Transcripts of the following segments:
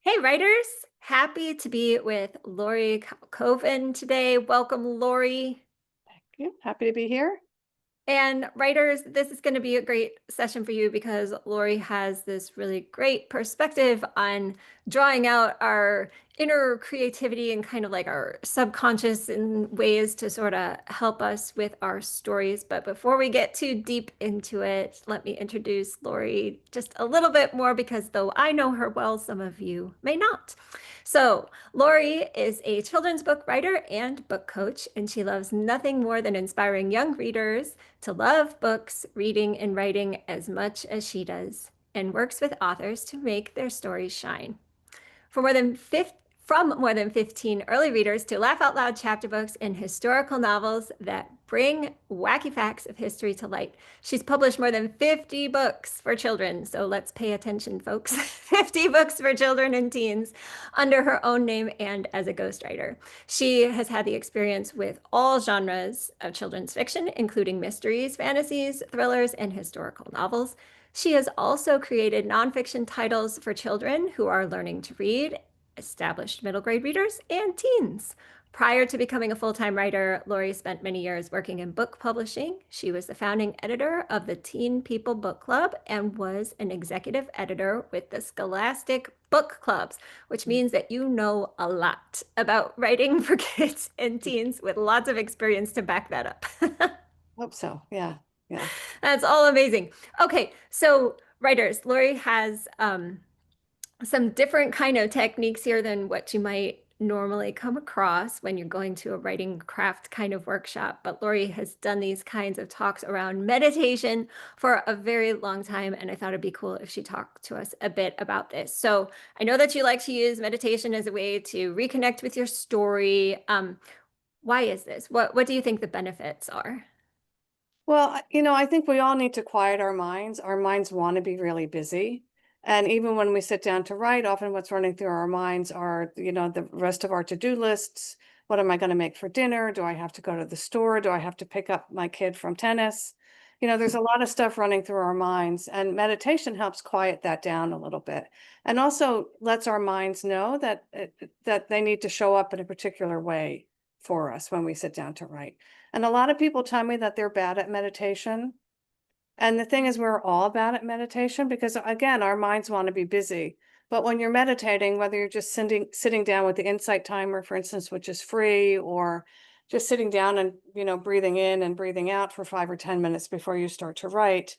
Hey, writers. Happy to be with Laurie Calkhoven today. Welcome, Laurie. Yeah, happy to be here. And writers, this is going to be a great session for you because Lori has this really great perspective on drawing out our inner creativity and kind of like our subconscious in ways to sort of help us with our stories. But before we get too deep into it, let me introduce Lori just a little bit more because though I know her well, some of you may not. So, Lori is a children's book writer and book coach, and she loves nothing more than inspiring young readers to love books, reading, and writing as much as she does, and works with authors to make their stories shine. For more than 50, from more than 15 early readers to laugh out loud chapter books and historical novels that bring wacky facts of history to light. She's published more than 50 books for children, so let's pay attention, folks. 50 books for children and teens under her own name and as a ghostwriter. She has had the experience with all genres of children's fiction, including mysteries, fantasies, thrillers, and historical novels. She has also created nonfiction titles for children who are learning to read, established middle grade readers, and teens. Prior to becoming a full-time writer, Laurie spent many years working in book publishing. She was the founding editor of the Teen People Book Club and was an executive editor with the Scholastic Book Clubs, which means that you know a lot about writing for kids and teens with lots of experience to back that up. Hope so. Yeah. Yeah. That's all amazing. Okay, so writers, Lori has some different kind of techniques here than what you might normally come across when you're going to a writing craft kind of workshop. But Lori has done these kinds of talks around meditation for a very long time, and I thought it'd be cool if she talked to us a bit about this. So I know that you like to use meditation as a way to reconnect with your story. Why is this? What do you think the benefits are? Well, I think we all need to quiet our minds. Our minds want to be really busy. And even when we sit down to write, often what's running through our minds are, the rest of our to-do lists. What am I going to make for dinner? Do I have to go to the store? Do I have to pick up my kid from tennis? There's a lot of stuff running through our minds, and meditation helps quiet that down a little bit. And also lets our minds know that they need to show up in a particular way for us when we sit down to write. And a lot of people tell me that they're bad at meditation. And the thing is, we're all bad at meditation because, again, our minds want to be busy. But when you're meditating, whether you're just sitting down with the insight timer, for instance, which is free, or just sitting down and, breathing in and breathing out for 5 or 10 minutes before you start to write,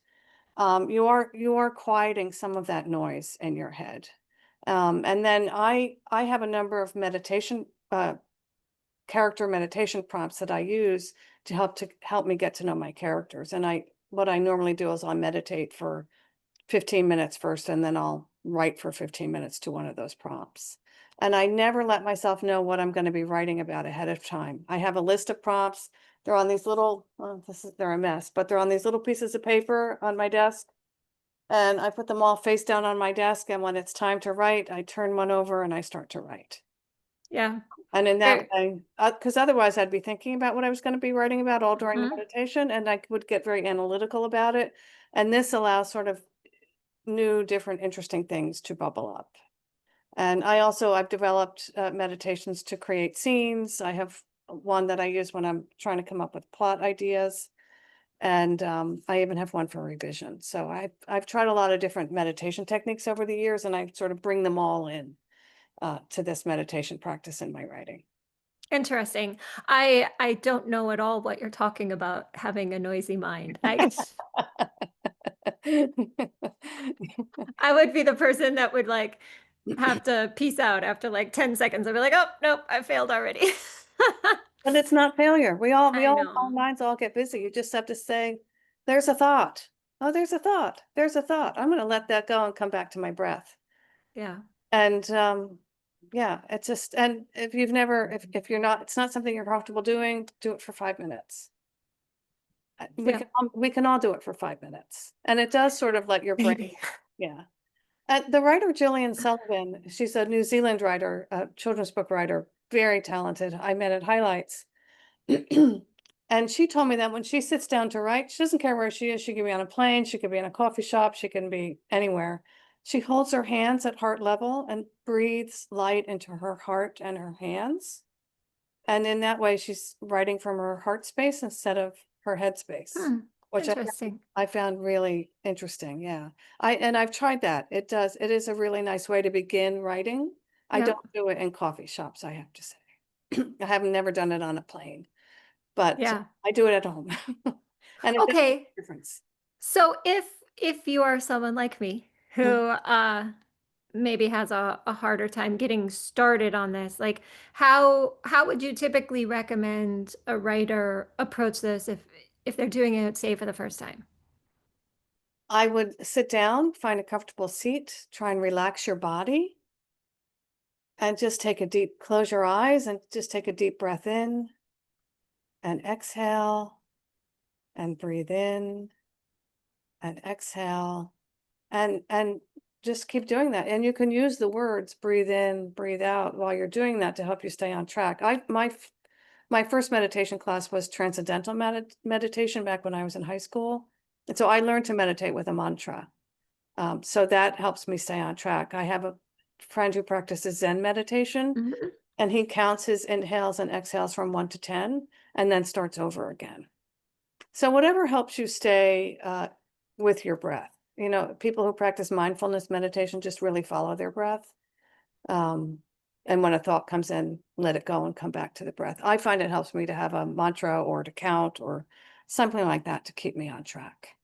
you are quieting some of that noise in your head. And then I have a number of meditation character meditation prompts that I use to help me get to know my characters. And what I normally do is I'll meditate for 15 minutes first, and then I'll write for 15 minutes to one of those prompts. And I never let myself know what I'm going to be writing about ahead of time. I have a list of prompts. They're on these little, well, they're a mess, but they're on these little pieces of paper on my desk. And I put them all face down on my desk. And when it's time to write, I turn one over and I start to write. Yeah. And in that Very- way, because otherwise I'd be thinking about what I was going to be writing about all during the Mhm. meditation, and I would get very analytical about it. And this allows sort of new, different, interesting things to bubble up. And I've developed meditations to create scenes. I have one that I use when I'm trying to come up with plot ideas. And I even have one for revision. So I've tried a lot of different meditation techniques over the years, and I sort of bring them all in to this meditation practice in my writing. Interesting. I don't know at all what you're talking about having a noisy mind. I would be the person that would like have to peace out after like 10 seconds. I'd be like, oh nope, I failed already. But it's not failure. I Our know. minds all get busy. You just have to say, there's a thought. Oh, there's a thought. There's a thought. I'm going to let that go and come back to my breath. Yeah. And yeah, it's just, and if you're not, it's not something you're comfortable doing, do it for 5 minutes. Yeah. We can all do it for 5 minutes. And it does sort of let your brain, Maybe. yeah. The writer Gillian Sullivan, she's a New Zealand writer, a children's book writer, very talented. I met at Highlights. And she told me that when she sits down to write, she doesn't care where she is. She could be on a plane, she could be in a coffee shop, she can be anywhere. She holds her hands at heart level and breathes light into her heart and her hands. And in that way, she's writing from her heart space instead of her head space, Hmm. which Interesting. I found really interesting. Yeah. I've tried that. It is a really nice way to begin writing. I Yep. don't do it in coffee shops, I have to say. I have never done it on a plane, but Yeah. I do it at home. And it does make Okay. a difference. So if you are someone like me who Mm. maybe has a harder time getting started on this, like how would you typically recommend a writer approach this if they're doing it, say, for the first time? I would sit down, find a comfortable seat, try and relax your body, and just close your eyes and just take a deep breath in and exhale and breathe in and exhale and just keep doing that. And you can use the words breathe in, breathe out while you're doing that to help you stay on track. My first meditation class was transcendental meditation back when I was in high school. And so I learned to meditate with a mantra. So that helps me stay on track. I have a friend who practices Zen meditation, Mhm. and he counts his inhales and exhales from 1 to 10 and then starts over again. So whatever helps you stay with your breath. You know, people who practice mindfulness meditation just really follow their breath. Um, and when a thought comes in, let it go and come back to the breath. I find it helps me to have a mantra or to count or something like that to keep me on track.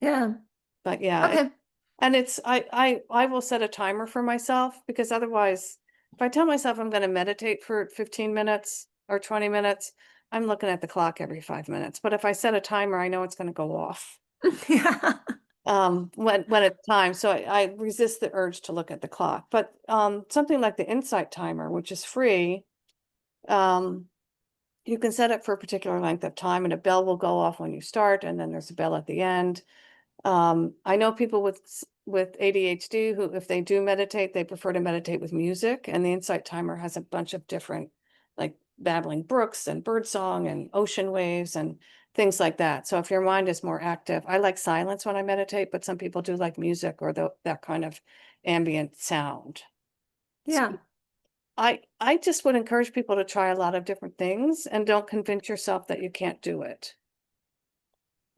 Yeah. But yeah, Okay. and it's I will set a timer for myself because otherwise, if I tell myself I'm gonna meditate for 15 minutes or 20 minutes, I'm looking at the clock every 5 minutes. But if I set a timer, I know it's gonna go off, Yeah. when it's time. So I resist the urge to look at the clock. But, something like the Insight timer, which is free, um, you can set it for a particular length of time, and a bell will go off when you start, and then there's a bell at the end. I know people with ADHD who, if they do meditate, they prefer to meditate with music, and the Insight Timer has a bunch of different, like babbling brooks and birdsong and ocean waves and things like that. So if your mind is more active, I like silence when I meditate, but some people do like music or that kind of ambient sound. So Yeah. I just would encourage people to try a lot of different things and don't convince yourself that you can't do it.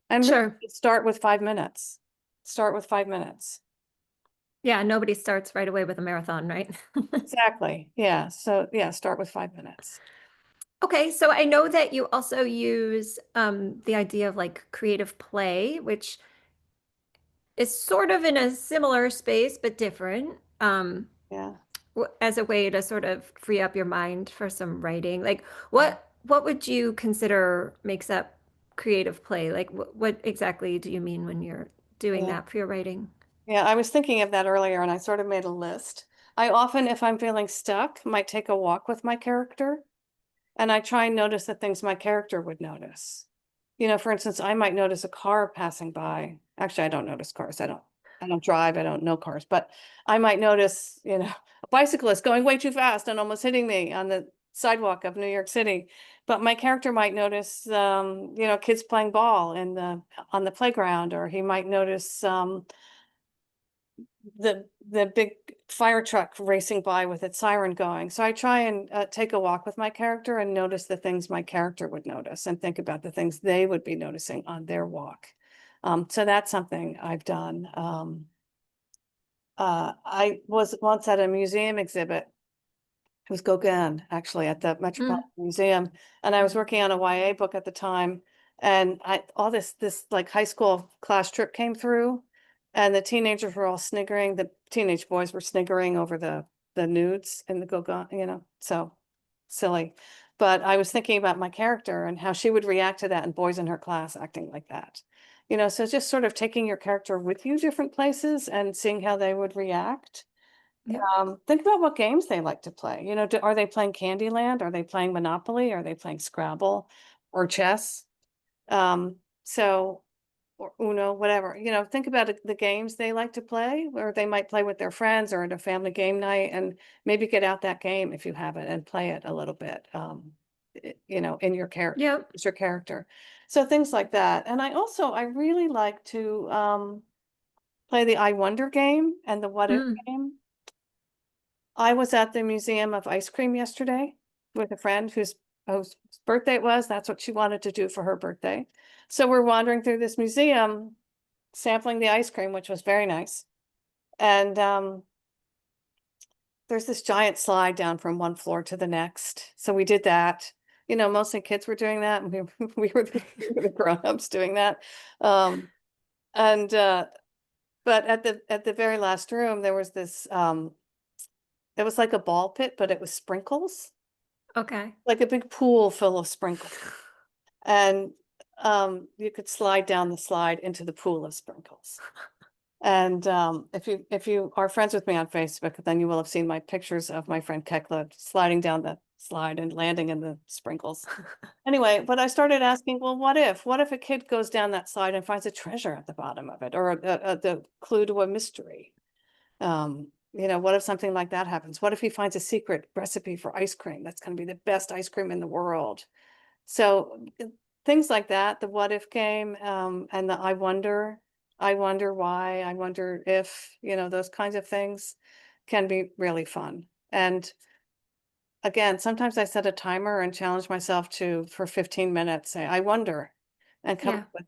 And really Sure. start with 5 minutes. Start with 5 minutes. Yeah, nobody starts right away with a marathon, right? Exactly. Yeah. So yeah, start with 5 minutes. Okay, so I know that you also use the idea of like creative play, which is sort of in a similar space but different, Yeah. as a way to sort of free up your mind for some writing. Like, Yeah. what would you consider makes up creative play? Like, what exactly do you mean when you're doing Yeah. that for your writing? Yeah. I was thinking of that earlier and I sort of made a list. I often, if I'm feeling stuck, might take a walk with my character and I try and notice the things my character would notice. You know, for instance, I might notice a car passing by. Actually, I don't notice cars. I don't drive. I don't know cars, but I might notice, you know, a bicyclist going way too fast and almost hitting me on the sidewalk of New York City. But my character might notice, you know, kids playing ball on the playground, or he might notice the big fire truck racing by with its siren going. So I try and take a walk with my character and notice the things my character would notice and think about the things they would be noticing on their walk. So that's something I've done. I was once at a museum exhibit. It was Gauguin, actually, at the Mm, Metropolitan Museum, and I was working on a YA book at the time, and all this like high school class trip came through, and the teenagers were all sniggering. The teenage boys were sniggering over the nudes in the Gauguin, you know, so silly. But I was thinking about my character and how she would react to that, and boys in her class acting like that. You know, so just sort of taking your character with you different places and seeing how they would react. yep. Think about what games they like to play. You know, are they playing Candyland? Are they playing Monopoly? Are they playing Scrabble or chess? Um, so, or Uno, whatever. You know, think about the games they like to play, or they might play with their friends or at a family game night, and maybe get out that game if you have it and play it a little bit. You know, in your character, Yep. it's your character. So things like that. And I really like to play the I wonder game and the what if Mm, game. I was at the Museum of Ice Cream yesterday with a friend whose birthday it was. That's what she wanted to do for her birthday. So we're wandering through this museum, sampling the ice cream, which was very nice. And there's this giant slide down from one floor to the next. So we did that. You know, mostly kids were doing that, and we were the grown-ups doing that. Um, and but at the very last room, there was this it was like a ball pit, but it was sprinkles, okay. like a big pool full of sprinkles. And you could slide down the slide into the pool of sprinkles. And if you are friends with me on Facebook, then you will have seen my pictures of my friend Kekla sliding down the slide and landing in the sprinkles. Anyway, but I started asking, well, what if? What if a kid goes down that slide and finds a treasure at the bottom of it, or the clue to a mystery? What if something like that happens? What if he finds a secret recipe for ice cream that's going to be the best ice cream in the world? So things like that, the what if game, and the I wonder why, I wonder if, those kinds of things can be really fun. And again, sometimes I set a timer and challenge myself to, for 15 minutes, say, I wonder, and come Yeah. up with,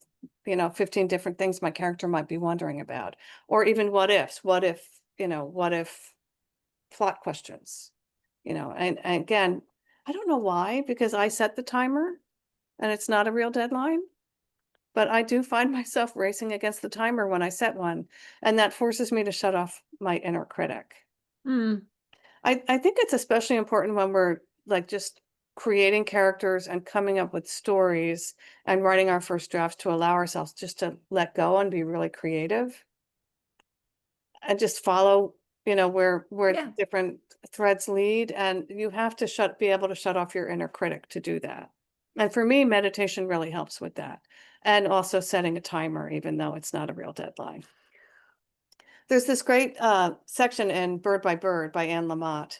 15 different things my character might be wondering about. Or even what ifs, what if plot questions, and again, I don't know why, because I set the timer and it's not a real deadline, but I do find myself racing against the timer when I set one, and that forces me to shut off my inner critic. Mm, I think it's especially important when we're like just creating characters and coming up with stories and writing our first drafts, to allow ourselves just to let go and be really creative and just follow, where yeah. different threads lead. And you have to be able to shut off your inner critic to do that. And for me, meditation really helps with that. And also setting a timer, even though it's not a real deadline. There's this great section in Bird by Anne Lamott,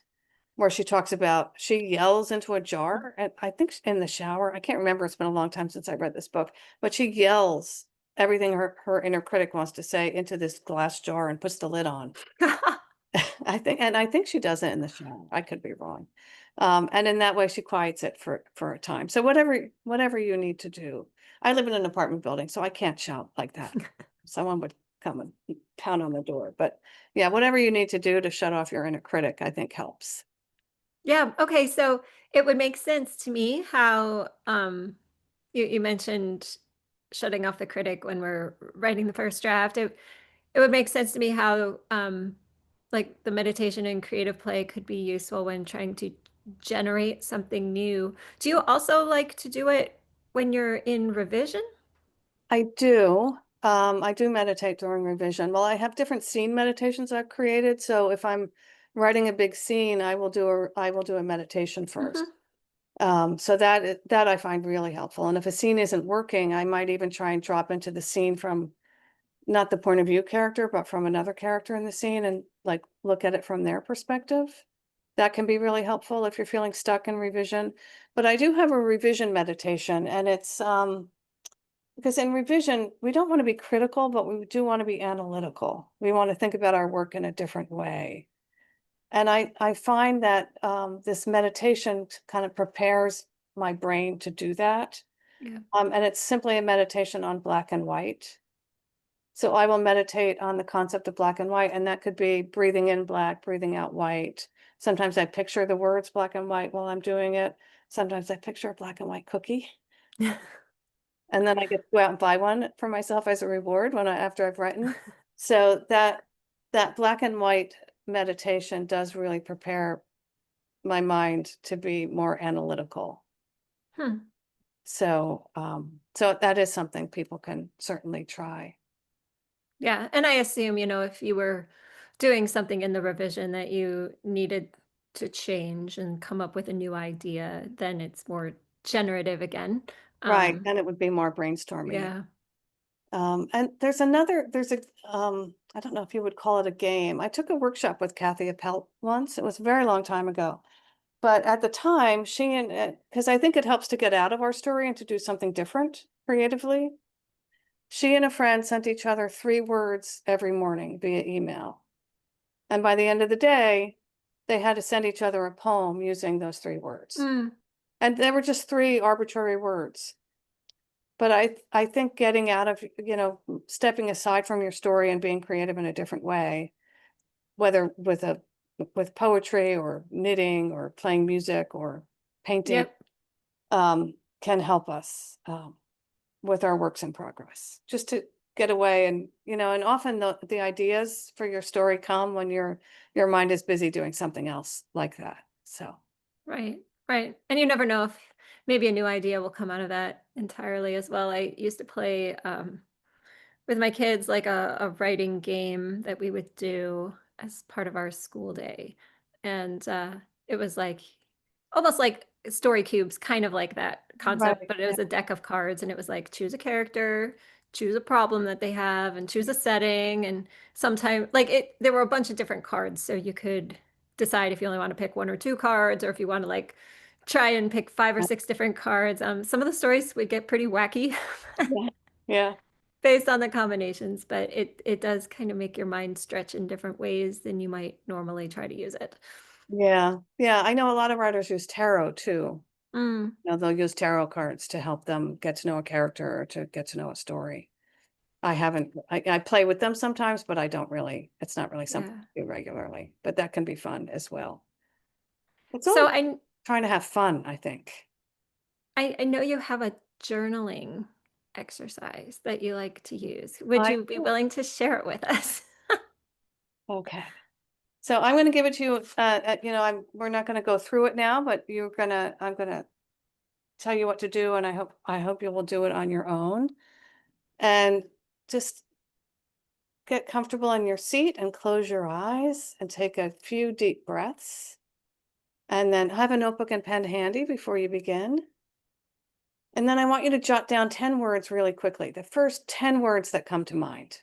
where she talks about, she yells into a jar, and I think in the shower. I can't remember. It's been a long time since I read this book, but she yells everything her inner critic wants to say into this glass jar and puts the lid on. I think she does it in the shower. I could be wrong. And in that way, she quiets it for a time. So whatever you need to do. I live in an apartment building, so I can't shout like that. Someone would come and pound on the door. But yeah, whatever you need to do to shut off your inner critic, I think helps. Yeah. Okay. So it would make sense to me how you mentioned shutting off the critic when we're writing the first draft. It would make sense to me how like the meditation and creative play could be useful when trying to generate something new. Do you also like to do it when you're in revision? I do. I do meditate during revision. Well, I have different scene meditations I've created. So if I'm writing a big scene, I will do a meditation first. Hmm. So that I find really helpful. And if a scene isn't working, I might even try and drop into the scene from not the point of view character, but from another character in the scene, and like look at it from their perspective. That can be really helpful if you're feeling stuck in revision. But I do have a revision meditation, and it's because in revision, we don't want to be critical, but we do want to be analytical. We want to think about our work in a different way. And I find that this meditation kind of prepares my brain to do that. Yeah. And it's simply a meditation on black and white. So I will meditate on the concept of black and white, and that could be breathing in black, breathing out white. Sometimes I picture the words black and white while I'm doing it. Sometimes I picture a black and white cookie. And then I get to go out and buy one for myself as a reward after I've written. So that black and white meditation does really prepare my mind to be more analytical. Hmm. So that is something people can certainly try. Yeah. And I assume, if you were doing something in the revision that you needed to change and come up with a new idea, then it's more generative again. Right. Um, And it would be more brainstormy. yeah. And I don't know if you would call it a game. I took a workshop with Kathy Appel once. It was a very long time ago. But at the time, because I think it helps to get out of our story and to do something different creatively. She and a friend sent each other 3 words every morning via email. And by the end of the day, they had to send each other a poem using those 3 words. Mm, And they were just 3 arbitrary words. But I think getting out of, stepping aside from your story and being creative in a different way, whether with poetry or knitting or playing music or painting, yep. can help us with our works in progress. Just to get away and, and often the ideas for your story come when your mind is busy doing something else like that. So Right, right. And you never know if maybe a new idea will come out of that entirely as well. I used to play with my kids like a writing game that we would do as part of our school day. And it was like almost like story cubes, kind of like that concept, right. but it Yeah. was a deck of cards and it was like choose a character, choose a problem that they have, and choose a setting. And sometimes like it there were a bunch of different cards. So you could decide if you only want to pick one or two cards, or if you want to like try and pick five or six different cards. Some of the stories would get pretty wacky Yeah. Yeah. based on the combinations, but it does kind of make your mind stretch in different ways than you might normally try to use it. Yeah. Yeah. I know a lot of writers use tarot too. Mm, They'll use tarot cards to help them get to know a character or to get to know a story. I haven't, I play with them sometimes, but I don't really, it's not really something yeah. I do regularly, but that can be fun as well. It's So all I trying to have fun, I think. I know you have a journaling exercise that you like to use. Would I you be willing to share it with us? Okay. So I'm going to give it to you. We're not going to go through it now, but I'm going to tell you what to do, and I hope you will do it on your own. And just get comfortable in your seat and close your eyes and take a few deep breaths. And then have a notebook and pen handy before you begin. And then I want you to jot down 10 words really quickly, the first 10 words that come to mind.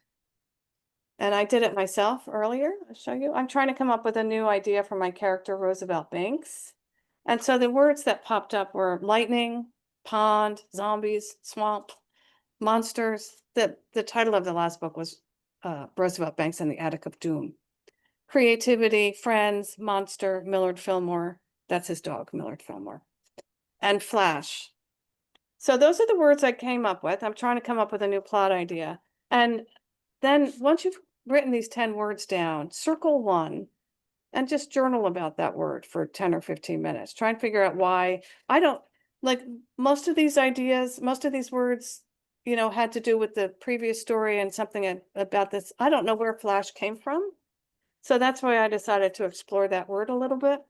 And I did it myself earlier. I'll show you. I'm trying to come up with a new idea for my character, Roosevelt Banks. And so the words that popped up were lightning, pond, zombies, swamp, monsters. The title of the last book was Roosevelt Banks and the Attic of Doom. Creativity, friends, monster, Millard Fillmore. That's his dog, Millard Fillmore. And flash. So those are the words I came up with. I'm trying to come up with a new plot idea. And then once you've written these 10 words down, circle one and just journal about that word for 10 or 15 minutes. Try and figure out why. I don't like most of these ideas, most of these words, had to do with the previous story and something about this. I don't know where Flash came from. So that's why I decided to explore that word a little bit.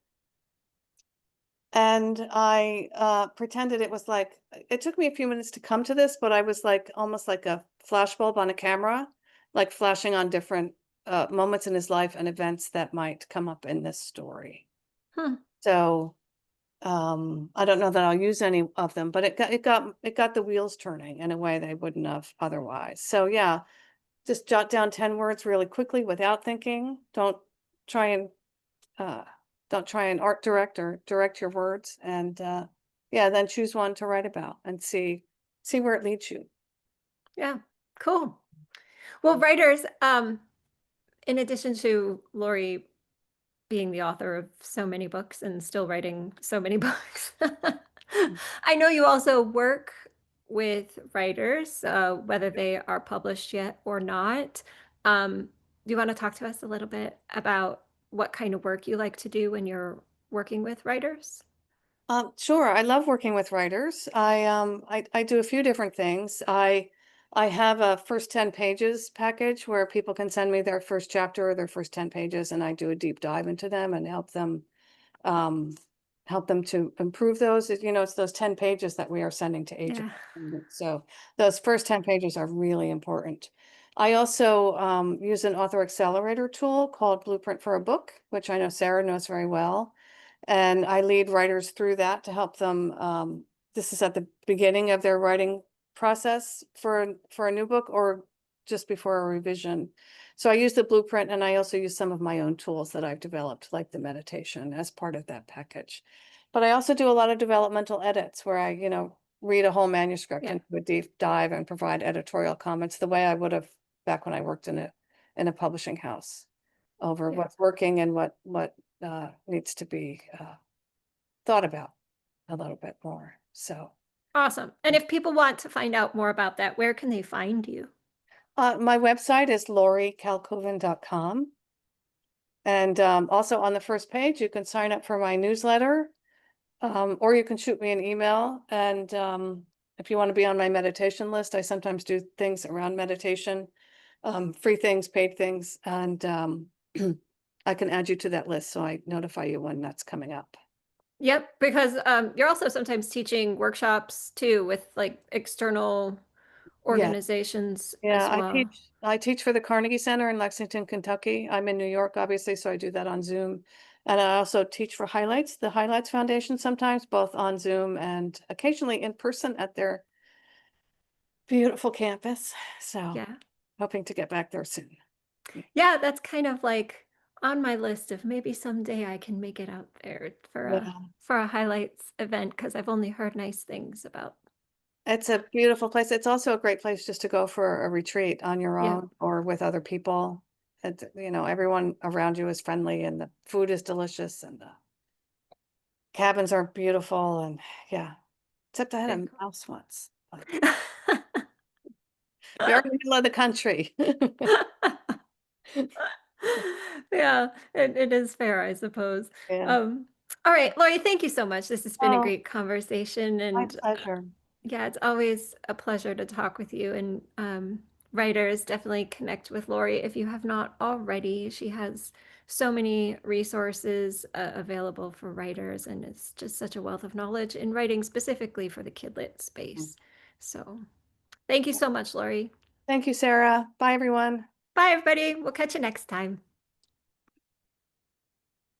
And I pretended it was like, it took me a few minutes to come to this, but I was like almost like a flashbulb on a camera, like flashing on different moments in his life and events that might come up in this story. Hmm. So I don't know that I'll use any of them, but it got the wheels turning in a way they wouldn't have otherwise. So yeah, just jot down 10 words really quickly without thinking. Try and uh, don't try and art direct or direct your words, and yeah, then choose one to write about and see where it leads you. Yeah, cool. Well, writers, in addition to Lori being the author of so many books and still writing so many books, I know you also work with writers, whether they are published yet or not. Do you want to talk to us a little bit about what kind of work you like to do when you're working with writers? Sure. I love working with writers. I do a few different things. I have a first 10 pages package where people can send me their first chapter or their first 10 pages, and I do a deep dive into them and um, help them to improve those. It's those 10 pages that we are sending to agents. Yeah. So those first 10 pages are really important. I also use an Author Accelerator tool called Blueprint for a Book, which I know Sarah knows very well. And I lead writers through that to help them. This is at the beginning of their writing process for a new book or just before a revision. So I use the blueprint, and I also use some of my own tools that I've developed, like the meditation, as part of that package. But I also do a lot of developmental edits where I, read a whole manuscript Yeah, into a deep dive and provide editorial comments the way I would have back when I worked in a publishing house over yeah. what's working and what needs to be thought about a little bit more. So Awesome. And if people want to find out more about that, where can they find you? my website is lauriecalkhoven.com. And also on the first page, you can sign up for my newsletter, or you can shoot me an email. And if you want to be on my meditation list, I sometimes do things around meditation, free things, paid things, and I can add you to that list so I notify you when that's coming up. Yep, because you're also sometimes teaching workshops too with like external Yeah, organizations yeah. as well. I teach for the Carnegie Center in Lexington, Kentucky. I'm in New York, obviously, so I do that on Zoom. And I also teach for Highlights, the Highlights Foundation, sometimes both on Zoom and occasionally in person at their beautiful campus. So Yeah. hoping to get back there soon. Yeah, that's kind of like on my list of maybe someday I can make it out there Yeah. for a highlights event because I've only heard nice things about. It's a beautiful place. It's also a great place just to go for a retreat on your Yeah. own or with other people. Everyone around you is friendly and the food is delicious and the cabins are beautiful and yeah, except I had Very a cool. mouse once. But you're in the middle of the country. Yeah, it is fair, I suppose. Yeah. Um, all right, Lori, thank you so much. This has been a Oh, great conversation, my and pleasure. yeah, it's always a pleasure to talk with you. And writers definitely connect with Lori if you have not already. She has so many resources available for writers, and it's just such a wealth of knowledge in writing specifically for the kidlit space. So, thank you so much, Lori. Thank you, Sarah. Bye, everyone. Bye, everybody. We'll catch you next time.